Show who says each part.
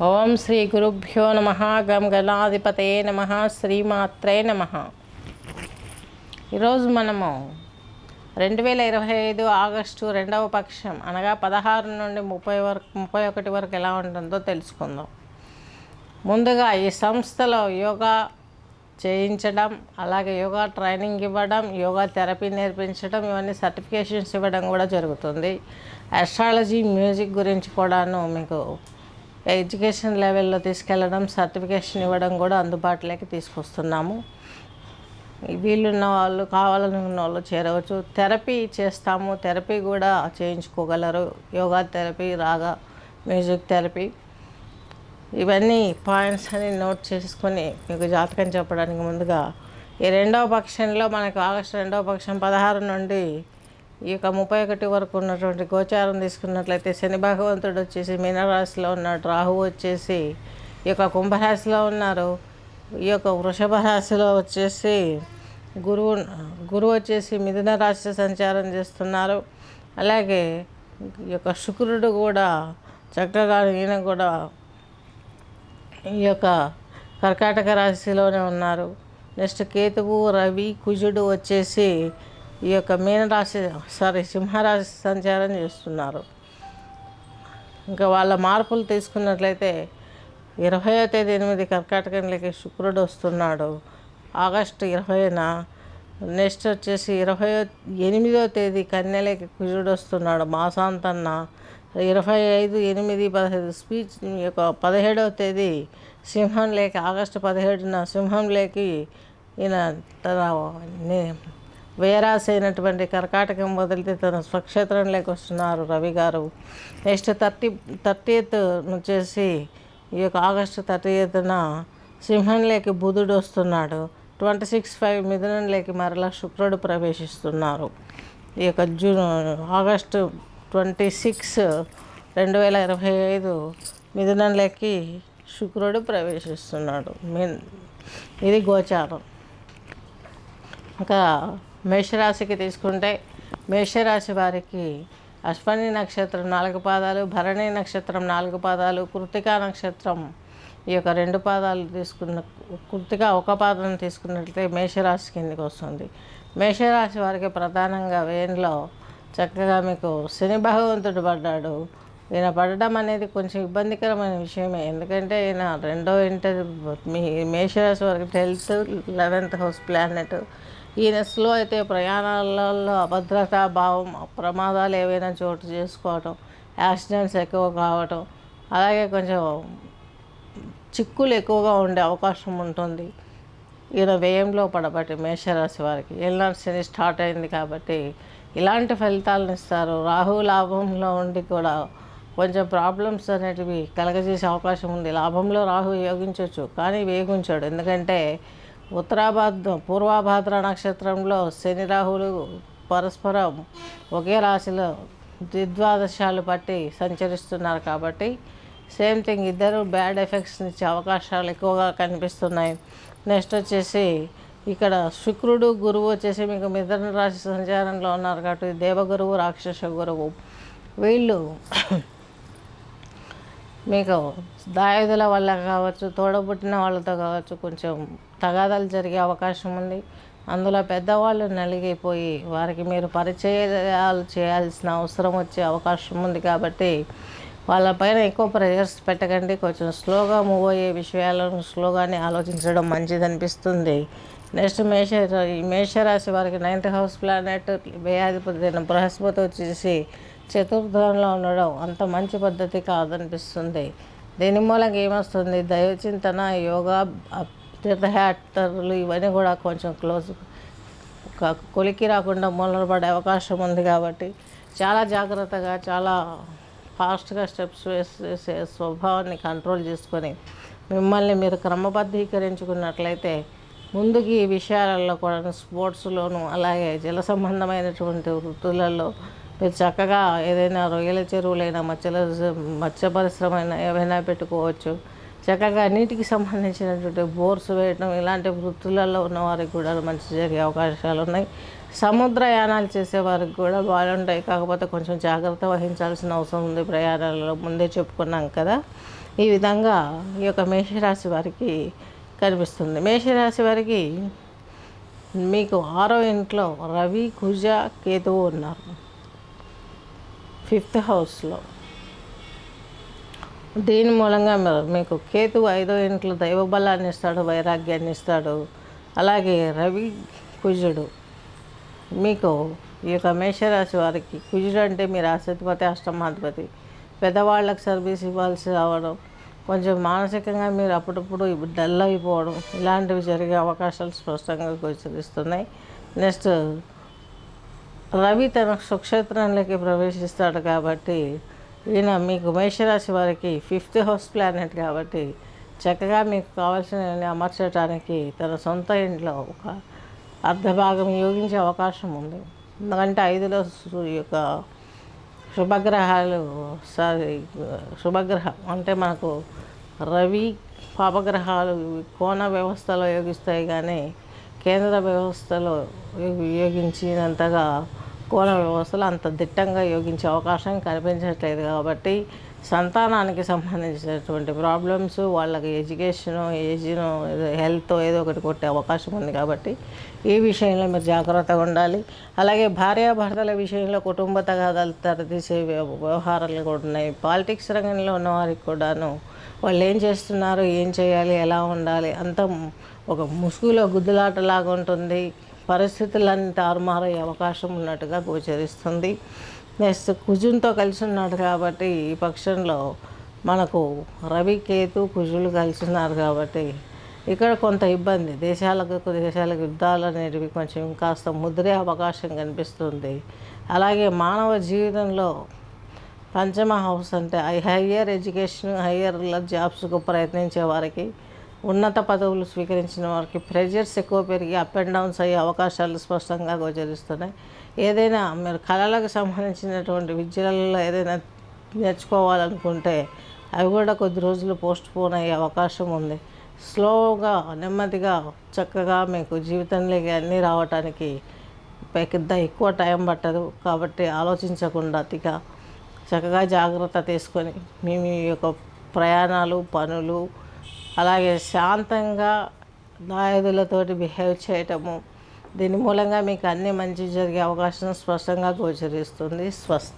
Speaker 1: ఓం శ్రీ గురుభ్యో నమ. గం గణాధిపతే నమ. శ్రీమాత్రే నమ. ఈరోజు మనము 2025 ఆగస్టు 2వ పక్షం అనగా 16 నుండి 31 వరకు ఎలా ఉంటుందో తెలుసుకుందాం. ముందుగా ఈ సంస్థలో యోగా చేయించడం, అలాగే యోగా ట్రైనింగ్ ఇవ్వడం, యోగా థెరపీ నేర్పించడం, ఇవన్నీ సర్టిఫికేషన్స్ ఇవ్వడం కూడా జరుగుతుంది. ఆస్ట్రాలజీ, మ్యూజిక్ గురించి కూడాను మీకు ఎడ్యుకేషన్ లెవెల్లో తీసుకెళ్ళడం, సర్టిఫికేషన్ ఇవ్వడం కూడా అందుబాటులోకి తీసుకొస్తున్నాము. వీళ్ళున్న వాళ్ళు, కావాలనుకున్న వాళ్ళు చేరవచ్చు. థెరపీ చేస్తాము, థెరపీ కూడా చేయించుకోగలరు. యోగా థెరపీ, రాగా మ్యూజిక్ థెరపీ, ఇవన్నీ పాయింట్స్ అని నోట్ చేసుకొని మీకు జాతకం చెప్పడానికి ముందుగా ఈ 2వ పక్షంలో మనకు ఆగస్టు 2వ పక్షం 16 నుండి ఈ యొక్క 31 వరకు ఉన్నటువంటి గోచారం తీసుకున్నట్లయితే శని భగవంతుడు వచ్చేసి మీనరాశిలో ఉన్నాడు, రాహు వచ్చేసి ఈ యొక్క కుంభరాశిలో ఉన్నారు, ఈ యొక్క వృషభ రాశిలో వచ్చేసి గురువు వచ్చేసి మిథున రాశి సంచారం చేస్తున్నారు. అలాగే ఈ యొక్క శుక్రుడు కూడా చక్కగా ఈయన కూడా ఈ యొక్క కర్కాటక రాశిలోనే ఉన్నారు. నెక్స్ట్ కేతువు, రవి, కుజుడు వచ్చేసి ఈ యొక్క సింహరాశి సంచారం చేస్తున్నారు. ఇంకా వాళ్ళ మార్పులు తీసుకున్నట్లయితే 20వ తేదీ 8 కర్కాటకంలోకి శుక్రుడు వస్తున్నాడు ఆగస్టు 20న. నెక్స్ట్ వచ్చేసి 28వ తేదీ కన్యలోకి కుజుడు వస్తున్నాడు మాసాంతన్న. 25/8/15 స్పీచ్ ఈ యొక్క 17వ తేదీ సింహంలోకి, ఆగస్టు 17న సింహంలోకి ఈయన తన వేరాశి అయినటువంటి కర్కాటకం వదిలితే తన స్వక్షేత్రంలోకి వస్తున్నారు రవి గారు. నెక్స్ట్ 30th వచ్చేసి ఈ యొక్క ఆగస్టు 30న సింహంలోకి బుధుడు వస్తున్నాడు. 26/5 మిథునంలోకి మరలా శుక్రుడు ప్రవేశిస్తున్నారు. ఈ యొక్క ఆగస్టు 26, 2025 మిథునంలోకి శుక్రుడు ప్రవేశిస్తున్నాడు. ఇది గోచారం. ఇంకా మేషరాశికి తీసుకుంటే, మేషరాశి వారికి అశ్వని నక్షత్రం 4 పాదాలు, భరణి నక్షత్రం 4 పాదాలు, కృత్తికా నక్షత్రం ఈ యొక్క 2 పాదాలు కృత్తిక 1 పాదం తీసుకున్నట్లయితే మేషరాశి కిందకి వస్తుంది. మేషరాశి వారికి ప్రధానంగా వేన్లో చక్కగా మీకు శని భగవంతుడు పడ్డాడు. ఈయన పడడం అనేది కొంచెం ఇబ్బందికరమైన విషయమే. ఎందుకంటే ఈయన 2వ ఇంటి మేషరాశి వారికి 10th, 11th హౌస్ ప్లానెట్. ఈయన స్లో అయితే ప్రయాణాలలో అభద్రతా భావం, ప్రమాదాలు ఏవైనా చోటు చేసుకోవటం, యాక్సిడెంట్స్ ఎక్కువ కావటం, అలాగే కొంచెం చిక్కులు ఎక్కువగా ఉండే అవకాశం ఉంటుంది. ఈయన వ్యయంలో పడబట్టి మేషరాశి వారికి ఏళ్ళనాటి శని స్టార్ట్ అయింది కాబట్టి ఇలాంటి ఫలితాలను ఇస్తారు. రాహు లాభంలో ఉండి కూడా కొంచెం ప్రాబ్లమ్స్ అనేటివి కలగజేసే అవకాశం ఉంది. లాభంలో రాహు యోగించవచ్చు కానీ వేగించాడు. ఎందుకంటే పూర్వభాద్ర నక్షత్రంలో శని రాహులు పరస్పరం ఒకే రాశిలో ద్విద్వాదశాలు పట్టి సంచరిస్తున్నారు కాబట్టి సేమ్ థింగ్, ఇద్దరు బ్యాడ్ ఎఫెక్ట్స్ ఇచ్చే అవకాశాలు ఎక్కువగా కనిపిస్తున్నాయి. నెక్స్ట్ వచ్చేసి ఇక్కడ శుక్రుడు, గురువు వచ్చేసి మీకు మిథున రాశి సంచారంలో ఉన్నారు కాబట్టి దేవగురువు, రాక్షస గురువు, వీళ్ళు మీకు దాయుదుల వల్ల కావచ్చు, తోడబుట్టిన వాళ్ళతో కావచ్చు కొంచెం తగాదాలు జరిగే అవకాశం ఉంది. అందులో పెద్దవాళ్ళు నలిగిపోయి వారికి మీరు పరిచయాలు చేయాల్సిన అవసరం వచ్చే అవకాశం ఉంది కాబట్టి వాళ్ళపైన ఎక్కువ ప్రెషర్స్ పెట్టకండి. కొంచెం స్లోగా మూవ్ అయ్యే విషయాలను స్లోగానే ఆలోచించడం మంచిది అనిపిస్తుంది. నెక్స్ట్ మేషరాశి వారికి 9th హౌస్ ప్లానెట్ వ్యయాధిపతి బృహస్పతి వచ్చేసి చతుర్థంలో ఉండడం అంత మంచి పద్ధతి కాదనిపిస్తుంది. దీని మూలంగా ఏమొస్తుంది, దైవచింతన, యోగా, తీర్థయాత్రలు ఇవన్నీ కూడా కొంచెం కొలికి రాకుండా మూలపడే అవకాశం ఉంది. కాబట్టి చాలా జాగ్రత్తగా, చాలా ఫాస్ట్గా స్టెప్స్ వేసే స్వభావాన్ని కంట్రోల్ చేసుకొని మిమ్మల్ని మీరు క్రమబద్ధీకరించుకున్నట్లయితే ముందుకి ఈ విషయాలలో కూడా స్పోర్ట్స్లోను, అలాగే జల సంబంధమైనటువంటి వృత్తులలో మీరు చక్కగా ఏదైనా రొయ్యల చెరువులైనా మత్స్య పరిశ్రమ అయినా ఏవైనా పెట్టుకోవచ్చు. చక్కగా నీటికి సంబంధించినటువంటి బోర్స్ వేయడం, ఇలాంటి వృత్తులలో ఉన్న వారికి కూడా మంచి జరిగే అవకాశాలు ఉన్నాయి. సముద్రయానాలు చేసేవారికి కూడా బాగుంటాయి. కాకపోతే కొంచెం జాగ్రత్త వహించాల్సిన అవసరం ఉంది ప్రయాణాలలో, ముందే చెప్పుకున్నాం కదా. ఈ విధంగా ఈ యొక్క మేషరాశి వారికి కనిపిస్తుంది. మేషరాశి వారికి మీకు 6వ ఇంట్లో రవి, కుజ, కేతువు ఉన్నారు. 5th హౌస్లో. దీని మూలంగా మీకు కేతువు 5వ ఇంట్లో దైవ బలాన్ని ఇస్తాడు, వైరాగ్యాన్ని ఇస్తాడు. అలాగే రవి, కుజుడు మీకు ఈ యొక్క మేషరాశి వారికి, కుజుడు అంటే మీ రాశిపతి, అష్టమాధిపతి. పెద్దవాళ్ళకి సర్వీస్ ఇవ్వాల్సి రావడం, కొంచెం మానసికంగా మీరు అప్పుడప్పుడు డల్ అయిపోవడం, ఇలాంటివి జరిగే అవకాశాలు స్పష్టంగా గోచరిస్తున్నాయి. నెక్స్ట్ రవి తన స్వక్షేత్రంలోకి ప్రవేశిస్తాడు కాబట్టి ఈయన మీకు మేషరాశి వారికి 5th హౌస్ ప్లానెట్ కాబట్టి చక్కగా మీకు కావాల్సినవి అమర్చడానికి తన సొంత ఇంట్లో ఒక అర్ధభాగం యోగించే అవకాశం ఉంది. ఎందుకంటే 5లో ఈ యొక్క శుభగ్రహం అంటే మనకు రవి, పాపగ్రహాలు కోణ వ్యవస్థలో యోగిస్తాయి కానీ కేంద్ర వ్యవస్థలో యోగించినంతగా కోణ వ్యవస్థలో అంత దిట్టంగా యోగించే అవకాశం కనిపించట్లేదు. కాబట్టి సంతానానికి సంబంధించినటువంటి ప్రాబ్లమ్స్, వాళ్ళకి ఎడ్యుకేషను, ఏజ్ను, హెల్త్ ఏదో ఒకటి కొట్టే అవకాశం ఉంది. కాబట్టి ఈ విషయంలో మీరు జాగ్రత్తగా ఉండాలి. అలాగే భార్యాభర్తల విషయంలో కుటుంబ తగాదాలు తెరతీసే వ్యవహారాలు కూడా ఉన్నాయి. పాలిటిక్స్ రంగంలో ఉన్న వారికి కూడాను వాళ్ళు ఏం చేస్తున్నారు, ఏం చేయాలి, ఎలా ఉండాలి అంత ఒక ముసుగులో గుద్దులాటలాగా ఉంటుంది. పరిస్థితులన్నీ తారుమారయ్యే అవకాశం ఉన్నట్టుగా గోచరిస్తుంది. నెక్స్ట్ కుజునితో కలిసి ఉన్నాడు కాబట్టి ఈ పక్షంలో మనకు రవి, కేతు, కుజులు కలిసి ఉన్నారు కాబట్టి ఇక్కడ కొంత ఇబ్బంది, దేశాలకు యుద్ధాలు అనేటివి కొంచెం కాస్త ముదిరే అవకాశం కనిపిస్తుంది. అలాగే మానవ జీవితంలో పంచమ హౌస్ అంటే హయ్యర్ ఎడ్యుకేషన్, హయ్యర్ జాబ్స్కు ప్రయత్నించే వారికి, ఉన్నత పదవులు స్వీకరించిన వారికి ప్రెజర్స్ ఎక్కువ పెరిగి అప్ అండ్ డౌన్స్ అయ్యే అవకాశాలు స్పష్టంగా గోచరిస్తున్నాయి. ఏదైనా మీరు కళలకు సంబంధించినటువంటి విద్యలలో ఏదైనా నేర్చుకోవాలనుకుంటే అవి కూడా కొద్ది రోజులు పోస్ట్ పోన్ అయ్యే అవకాశం ఉంది. స్లోగా, నెమ్మదిగా, చక్కగా మీకు జీవితంలోకి అన్నీ రావటానికి పెద్ద ఎక్కువ టైం పట్టదు. కాబట్టి ఆలోచించకుండా అతిగా చక్కగా జాగ్రత్త తీసుకొని మీ యొక్క ప్రయాణాలు, పనులు, అలాగే శాంతంగా నాయకులతోటి బిహేవ్ చేయటము, దీని మూలంగా మీకు అన్నీ మంచి జరిగే అవకాశం స్పష్టంగా గోచరిస్తుంది. స్వస్తి.